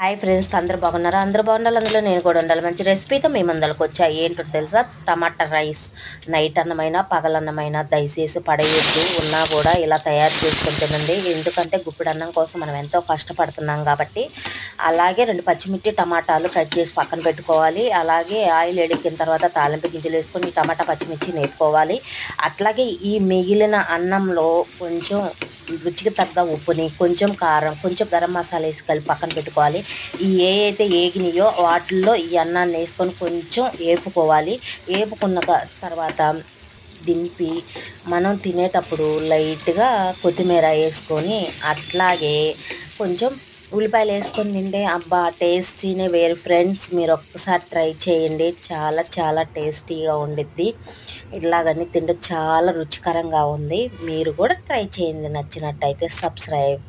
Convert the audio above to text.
Hi friends, అందరూ బాగున్నారా? అందరూ బాగుండాలి, అందులో నేను కూడా ఉండాలి. మంచి రెసిపీతో మీ ముందరకు వచ్చా. ఏంటో తెలుసా? టమాటా రైస్. నైట్ అన్నమైనా పగలన్నమైనా దయచేసి పడేయద్దు. ఉన్నా కూడా ఇలా తయారు చేసుకుంటుందండి. ఎందుకంటే గుప్పిడి అన్నం కోసం మనం ఎంతో కష్టపడుతున్నాం కాబట్టి. అలాగే 2 పచ్చిమిర్చి టమాటాలు కట్ చేసి పక్కన పెట్టుకోవాలి. అలాగే ఆయిల్ ఎడికిన తర్వాత తాలింపు గింజలు వేసుకొని టమాటా పచ్చిమిర్చి నేర్పుకోవాలి. అట్లాగే ఈ మిగిలిన అన్నంలో కొంచెం రుచికి తగ్గ ఉప్పుని, కొంచెం కారం, కొంచెం గరం మసాలా వేసి కలిపి పక్కన పెట్టుకోవాలి. ఈ అయితే ఏగినాయో వాటిల్లో ఈ అన్నాన్ని వేసుకొని కొంచెం వేపుకోవాలి. వేపుకున్న తర్వాత దింపి మనం తినేటప్పుడు లైట్గా కొత్తిమీర వేసుకొని అట్లాగే కొంచెం ఉల్లిపాయలు వేసుకొని తింటే అబ్బా టేస్టీనే వేరు ఫ్రెండ్స్. మీరు ఒక్కసారి ట్రై చేయండి, చాలా చాలా టేస్టీగా ఉండిద్ది. ఇలాగని తింటే చాలా రుచికరంగా ఉంది. మీరు కూడా ట్రై చేయండి. నచ్చినట్టయితే సబ్స్క్రైబ్.